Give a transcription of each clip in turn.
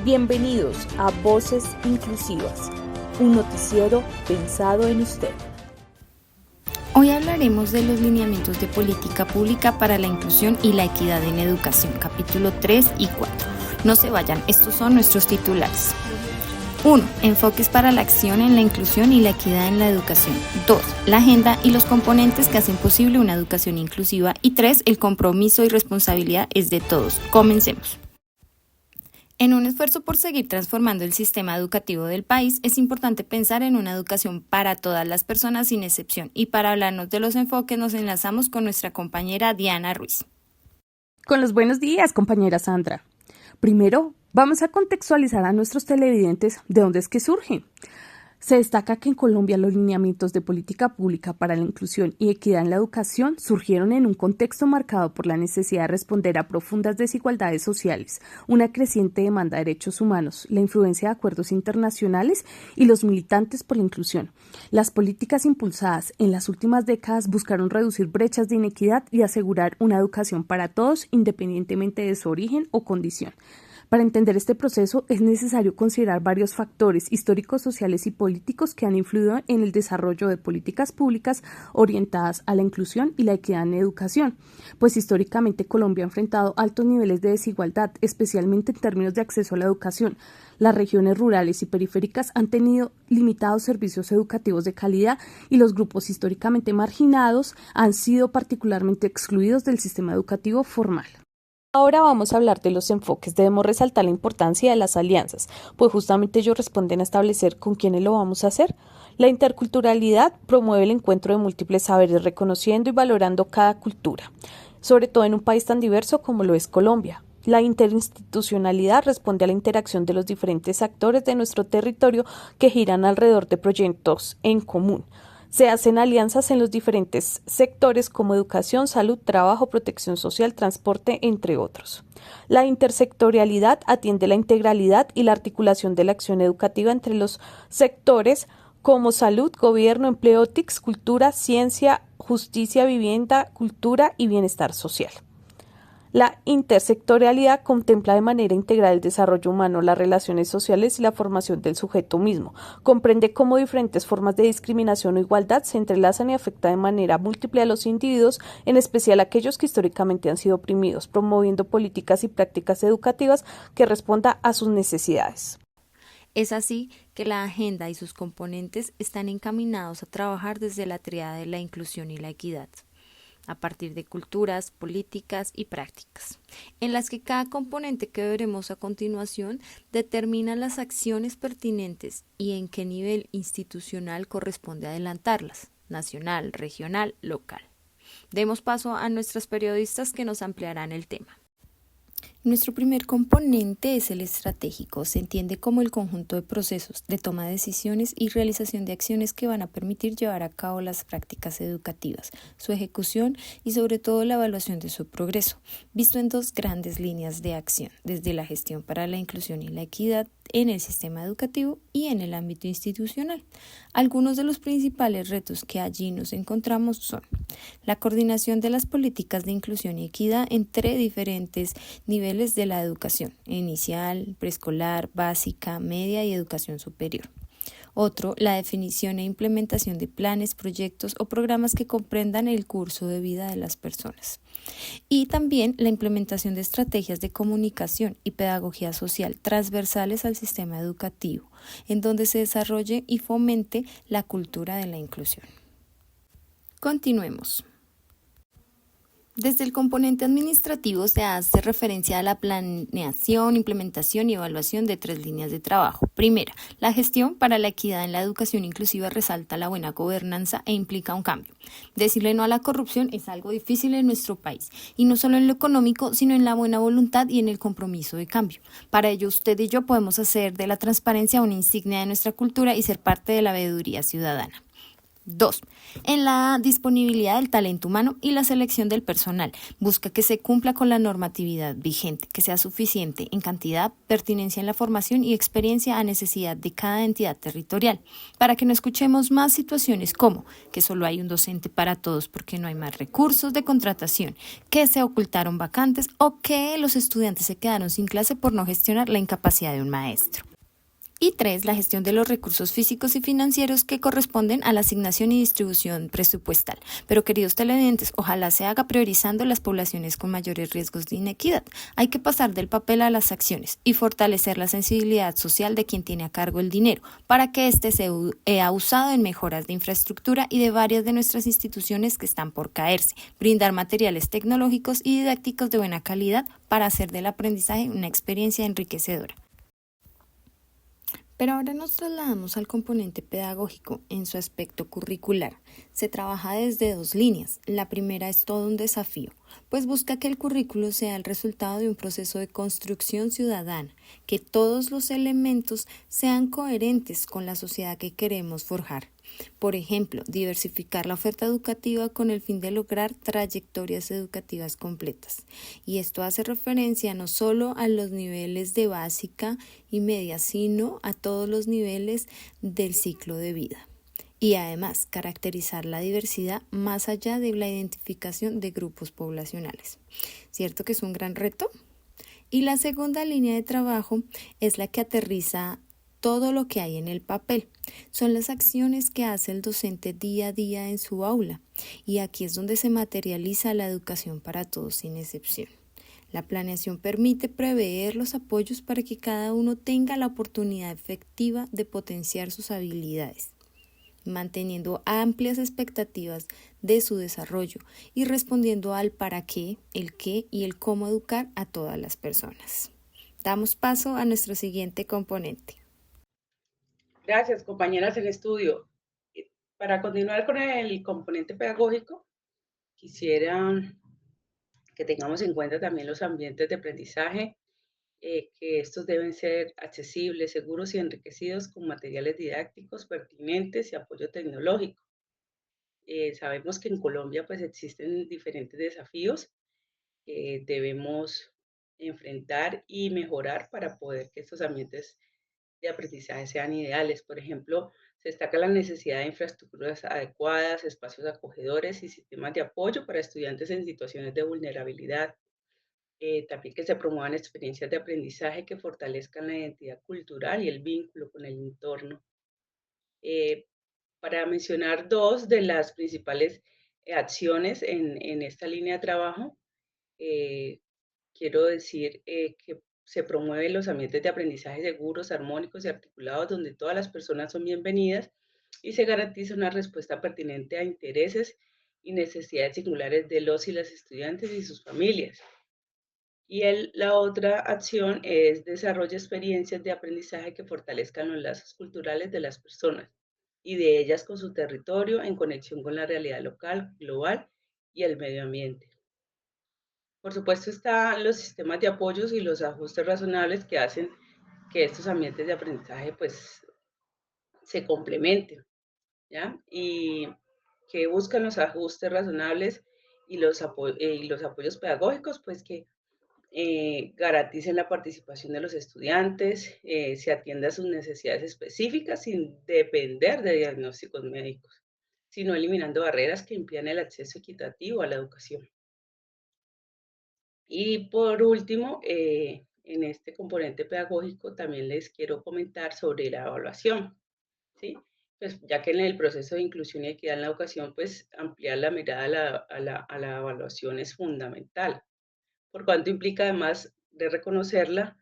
Bienvenidos a Voces Inclusivas, un noticiero pensado en usted. Hoy hablaremos de los lineamientos de política pública para la inclusión y la equidad en educación, capítulo 3 y 4. No se vayan, estos son nuestros titulares. 1. Enfoques para la acción en la inclusión y la equidad en la educación. 2. La agenda y los componentes que hacen posible una educación inclusiva. Y 3. El compromiso y responsabilidad es de todos. Comencemos. En un esfuerzo por seguir transformando el sistema educativo del país, es importante pensar en una educación para todas las personas sin excepción. Y para hablarnos de los enfoques nos enlazamos con nuestra compañera Diana Ruiz. Con los buenos días, compañera Sandra. Primero, vamos a contextualizar a nuestros televidentes de dónde es que surge. Se destaca que en Colombia los lineamientos de política pública para la inclusión y equidad en la educación surgieron en un contexto marcado por la necesidad de responder a profundas desigualdades sociales, una creciente demanda de derechos humanos, la influencia de acuerdos internacionales y los militantes por la inclusión. Las políticas impulsadas en las últimas décadas buscaron reducir brechas de inequidad y asegurar una educación para todos independientemente de su origen o condición. Para entender este proceso es necesario considerar varios factores históricos, sociales y políticos que han influido en el desarrollo de políticas públicas orientadas a la inclusión y la equidad en educación, pues históricamente Colombia ha enfrentado altos niveles de desigualdad, especialmente en términos de acceso a la educación. Las regiones rurales y periféricas han tenido limitados servicios educativos de calidad y los grupos históricamente marginados han sido particularmente excluidos del sistema educativo formal. Ahora vamos a hablar de los enfoques. Debemos resaltar la importancia de las alianzas, pues justamente ellos responden a establecer con quiénes lo vamos a hacer. La interculturalidad promueve el encuentro de múltiples saberes, reconociendo y valorando cada cultura, sobre todo en un país tan diverso como lo es Colombia. La interinstitucionalidad responde a la interacción de los diferentes actores de nuestro territorio que giran alrededor de proyectos en común. Se hacen alianzas en los diferentes sectores como educación, salud, trabajo, protección social, transporte, entre otros. La intersectorialidad atiende la integralidad y la articulación de la acción educativa entre los sectores como salud, gobierno, empleo, TICs, cultura, ciencia, justicia, vivienda, cultura y bienestar social. La intersectorialidad contempla de manera integral el desarrollo humano, las relaciones sociales y la formación del sujeto mismo. Comprende cómo diferentes formas de discriminación o igualdad se entrelazan y afectan de manera múltiple a los individuos, en especial aquellos que históricamente han sido oprimidos, promoviendo políticas y prácticas educativas que respondan a sus necesidades. Es así que la agenda y sus componentes están encaminados a trabajar desde la tríada de la inclusión y la equidad, a partir de culturas, políticas y prácticas, en las que cada componente que veremos a continuación determina las acciones pertinentes y en qué nivel institucional corresponde adelantarlas, nacional, regional, local. Demos paso a nuestras periodistas que nos ampliarán el tema. Nuestro primer componente es el estratégico. Se entiende como el conjunto de procesos de toma de decisiones y realización de acciones que van a permitir llevar a cabo las prácticas educativas, su ejecución y sobre todo la evaluación de su progreso, visto en dos grandes líneas de acción, desde la gestión para la inclusión y la equidad en el sistema educativo y en el ámbito institucional. Algunos de los principales retos que allí nos encontramos son la coordinación de las políticas de inclusión y equidad entre diferentes niveles de la educación, inicial, preescolar, básica, media y educación superior. Otro, la definición e implementación de planes, proyectos o programas que comprendan el curso de vida de las personas. Y también la implementación de estrategias de comunicación y pedagogía social transversales al sistema educativo, en donde se desarrolle y fomente la cultura de la inclusión. Continuemos. Desde el componente administrativo se hace referencia a la planeación, implementación y evaluación de tres líneas de trabajo. Primera, la gestión para la equidad en la educación inclusiva resalta la buena gobernanza e implica un cambio. Decirle no a la corrupción es algo difícil en nuestro país, y no solo en lo económico, sino en la buena voluntad y en el compromiso de cambio. Para ello, usted y yo podemos hacer de la transparencia una insignia de nuestra cultura y ser parte de la veeduría ciudadana. 2. En la disponibilidad del talento humano y la selección del personal. Busca que se cumpla con la normatividad vigente, que sea suficiente en cantidad, pertinencia en la formación y experiencia a necesidad de cada entidad territorial, para que no escuchemos más situaciones como que solo hay un docente para todos porque no hay más recursos de contratación, que se ocultaron vacantes o que los estudiantes se quedaron sin clase por no gestionar la incapacidad de un maestro. Y 3, la gestión de los recursos físicos y financieros que corresponden a la asignación y distribución presupuestal. Pero queridos televidentes, ojalá se haga priorizando las poblaciones con mayores riesgos de inequidad. Hay que pasar del papel a las acciones y fortalecer la sensibilidad social de quien tiene a cargo el dinero para que éste sea usado en mejoras de infraestructura y de varias de nuestras instituciones que están por caerse, brindar materiales tecnológicos y didácticos de buena calidad para hacer del aprendizaje una experiencia enriquecedora. Pero ahora nos trasladamos al componente pedagógico en su aspecto curricular. Se trabaja desde dos líneas. La primera es todo un desafío, pues busca que el currículo sea el resultado de un proceso de construcción ciudadana, que todos los elementos sean coherentes con la sociedad que queremos forjar. Por ejemplo, diversificar la oferta educativa con el fin de lograr trayectorias educativas completas. Y esto hace referencia no solo a los niveles de básica y media, sino a todos los niveles del ciclo de vida. Y además, caracterizar la diversidad más allá de la identificación de grupos poblacionales. ¿Cierto que es un gran reto? Y la segunda línea de trabajo es la que aterriza todo lo que hay en el papel. Son las acciones que hace el docente día a día en su aula, y aquí es donde se materializa la educación para todos sin excepción. La planeación permite prever los apoyos para que cada uno tenga la oportunidad efectiva de potenciar sus habilidades, manteniendo amplias expectativas de su desarrollo y respondiendo al para qué, el qué y el cómo educar a todas las personas. Damos paso a nuestro siguiente componente. Gracias, compañeras en estudio. Para continuar con el componente pedagógico, quisiera que tengamos en cuenta también los ambientes de aprendizaje, que estos deben ser accesibles, seguros y enriquecidos con materiales didácticos pertinentes y apoyo tecnológico. Sabemos que en Colombia pues existen diferentes desafíos que debemos enfrentar y mejorar para poder que estos ambientes de aprendizaje sean ideales. Por ejemplo, se destaca la necesidad de infraestructuras adecuadas, espacios acogedores y sistemas de apoyo para estudiantes en situaciones de vulnerabilidad. También que se promuevan experiencias de aprendizaje que fortalezcan la identidad cultural y el vínculo con el entorno. Eh, para mencionar dos de las principales acciones en esta línea de trabajo, eh, quiero decir que se promueven los ambientes de aprendizaje seguros, armónicos y articulados donde todas las personas son bienvenidas y se garantiza una respuesta pertinente a intereses y necesidades singulares de los y las estudiantes y sus familias. Y la otra acción es desarrolla experiencias de aprendizaje que fortalezcan los lazos culturales de las personas y de ellas con su territorio en conexión con la realidad local, global y el medio ambiente. Por supuesto, están los sistemas de apoyos y los ajustes razonables que hacen que estos ambientes de aprendizaje pues se complementen, ¿ya? Y que buscan los ajustes razonables y los apoyos pedagógicos, pues que garanticen la participación de los estudiantes, se atienda a sus necesidades específicas sin depender de diagnósticos médicos, sino eliminando barreras que impidan el acceso equitativo a la educación. Y por último, en este componente pedagógico también les quiero comentar sobre la evaluación, ¿sí? Pues ya que en el proceso de inclusión y equidad en la educación, pues ampliar la mirada a la evaluación es fundamental, por cuanto implica además de reconocerla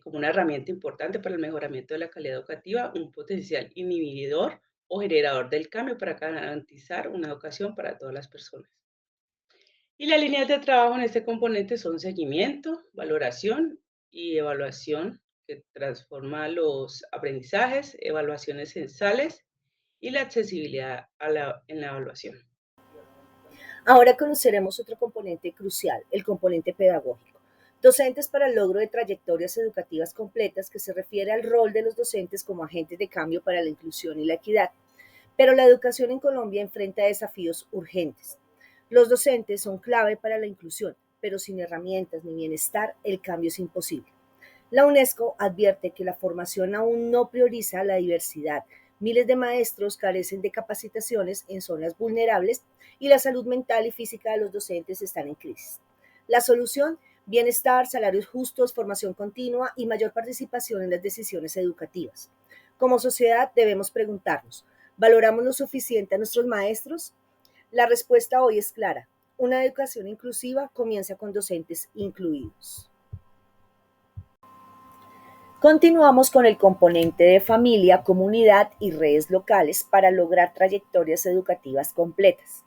como una herramienta importante para el mejoramiento de la calidad educativa, un potencial inhibidor o generador del cambio para garantizar una educación para todas las personas. Y las líneas de trabajo en este componente son seguimiento, valoración y evaluación, que transforma los aprendizajes, evaluaciones censales y la accesibilidad en la evaluación. Ahora conoceremos otro componente crucial, el componente pedagógico. Docentes para el logro de trayectorias educativas completas, que se refiere al rol de los docentes como agentes de cambio para la inclusión y la equidad. Pero la educación en Colombia enfrenta desafíos urgentes. Los docentes son clave para la inclusión, pero sin herramientas ni bienestar, el cambio es imposible. La UNESCO advierte que la formación aún no prioriza la diversidad. Miles de maestros carecen de capacitaciones en zonas vulnerables y la salud mental y física de los docentes están en crisis. La solución: bienestar, salarios justos, formación continua y mayor participación en las decisiones educativas. Como sociedad debemos preguntarnos: ¿valoramos lo suficiente a nuestros maestros? La respuesta hoy es clara: una educación inclusiva comienza con docentes incluidos. Continuamos con el componente de familia, comunidad y redes locales para lograr trayectorias educativas completas.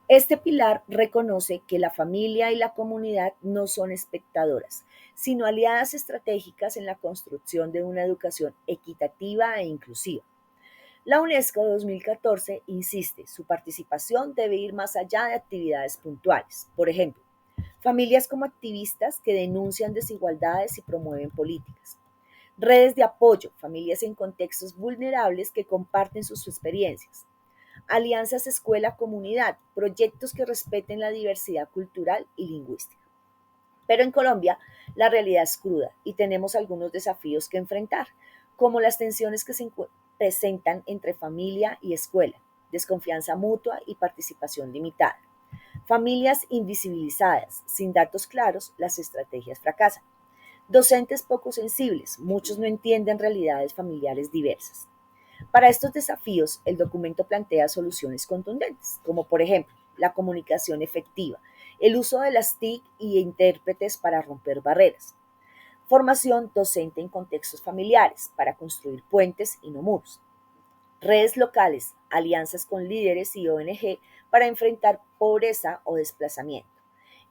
Este pilar reconoce que la familia y la comunidad no son espectadoras, sino aliadas estratégicas en la construcción de una educación equitativa e inclusiva. La UNESCO 2014 insiste: su participación debe ir más allá de actividades puntuales. Por ejemplo, familias como activistas que denuncian desigualdades y promueven políticas. Redes de apoyo, familias en contextos vulnerables que comparten sus experiencias. Alianzas escuela-comunidad, proyectos que respeten la diversidad cultural y lingüística. Pero en Colombia la realidad es cruda y tenemos algunos desafíos que enfrentar, como las tensiones que se presentan entre familia y escuela, desconfianza mutua y participación limitada. Familias invisibilizadas, sin datos claros, las estrategias fracasan. Docentes poco sensibles, muchos no entienden realidades familiares diversas. Para estos desafíos, el documento plantea soluciones contundentes, como por ejemplo la comunicación efectiva, el uso de las TIC y intérpretes para romper barreras, formación docente en contextos familiares para construir puentes y no muros, redes locales, alianzas con líderes y ONG para enfrentar pobreza o desplazamiento.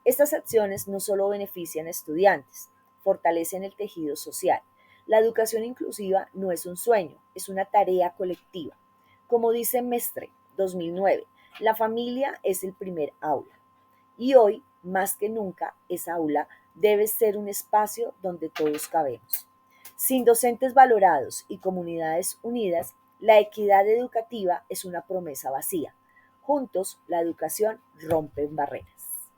Estas acciones no solo benefician a estudiantes, fortalecen el tejido social. La educación inclusiva no es un sueño, es una tarea colectiva. Como dice Mestre, 2009, la familia es el primer aula. Y hoy, más que nunca, esa aula debe ser un espacio donde todos cabemos. Sin docentes valorados y comunidades unidas, la equidad educativa es una promesa vacía. Juntos, la educación rompe barreras.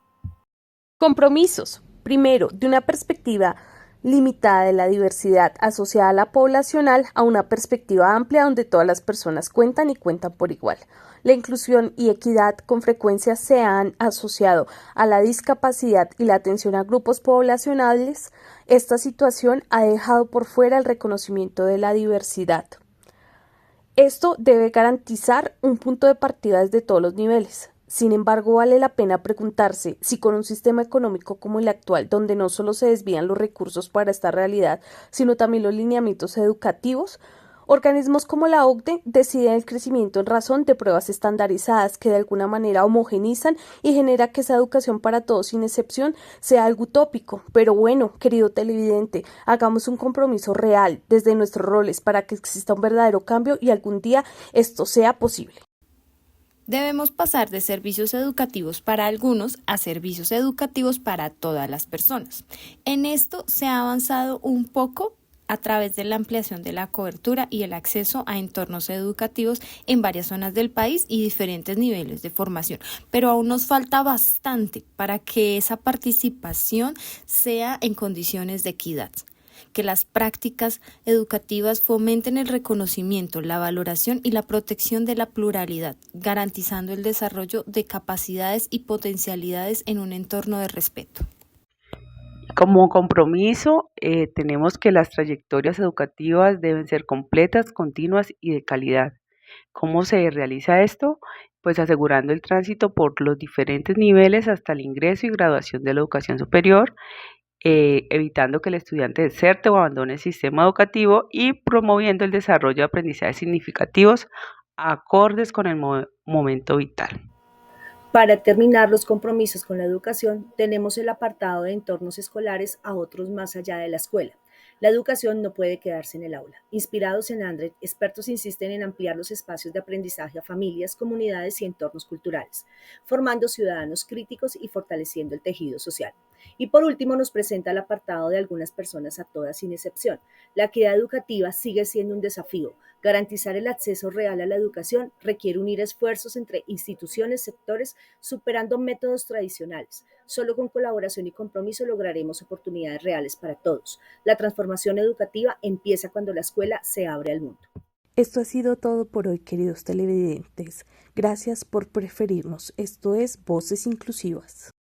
Compromisos. Primero, de una perspectiva limitada de la diversidad asociada a la poblacional a una perspectiva amplia donde todas las personas cuentan y cuentan por igual. La inclusión y equidad con frecuencia se han asociado a la discapacidad y la atención a grupos poblacionales. Esta situación ha dejado por fuera el reconocimiento de la diversidad. Esto debe garantizar un punto de partida desde todos los niveles. Sin embargo, vale la pena preguntarse si con un sistema económico como el actual, donde no solo se desvían los recursos para esta realidad, sino también los lineamientos educativos, organismos como la OCDE deciden el crecimiento en razón de pruebas estandarizadas que de alguna manera homogenizan y genera que esa educación para todos sin excepción sea algo utópico. Pero bueno, querido televidente, hagamos un compromiso real desde nuestros roles para que exista un verdadero cambio y algún día esto sea posible. Debemos pasar de servicios educativos para algunos a servicios educativos para todas las personas. En esto se ha avanzado un poco a través de la ampliación de la cobertura y el acceso a entornos educativos en varias zonas del país y diferentes niveles de formación, pero aún nos falta bastante para que esa participación sea en condiciones de equidad. Que las prácticas educativas fomenten el reconocimiento, la valoración y la protección de la pluralidad, garantizando el desarrollo de capacidades y potencialidades en un entorno de respeto. Como compromiso, tenemos que las trayectorias educativas deben ser completas, continuas y de calidad. ¿Cómo se realiza esto? Pues asegurando el tránsito por los diferentes niveles hasta el ingreso y graduación de la educación superior, evitando que el estudiante deserte o abandone el sistema educativo y promoviendo el desarrollo de aprendizajes significativos acordes con el momento vital. Para terminar los compromisos con la educación, tenemos el apartado de entornos escolares a otros más allá de la escuela. La educación no puede quedarse en el aula. Inspirados en André, expertos insisten en ampliar los espacios de aprendizaje a familias, comunidades y entornos culturales, formando ciudadanos críticos y fortaleciendo el tejido social. Y por último nos presenta el apartado de algunas personas a todas sin excepción. La equidad educativa sigue siendo un desafío. Garantizar el acceso real a la educación requiere unir esfuerzos entre instituciones, sectores, superando métodos tradicionales. Solo con colaboración y compromiso lograremos oportunidades reales para todos. La transformación educativa empieza cuando la escuela se abre al mundo. Esto ha sido todo por hoy, queridos televidentes. Gracias por preferirnos. Esto es Voces Inclusivas.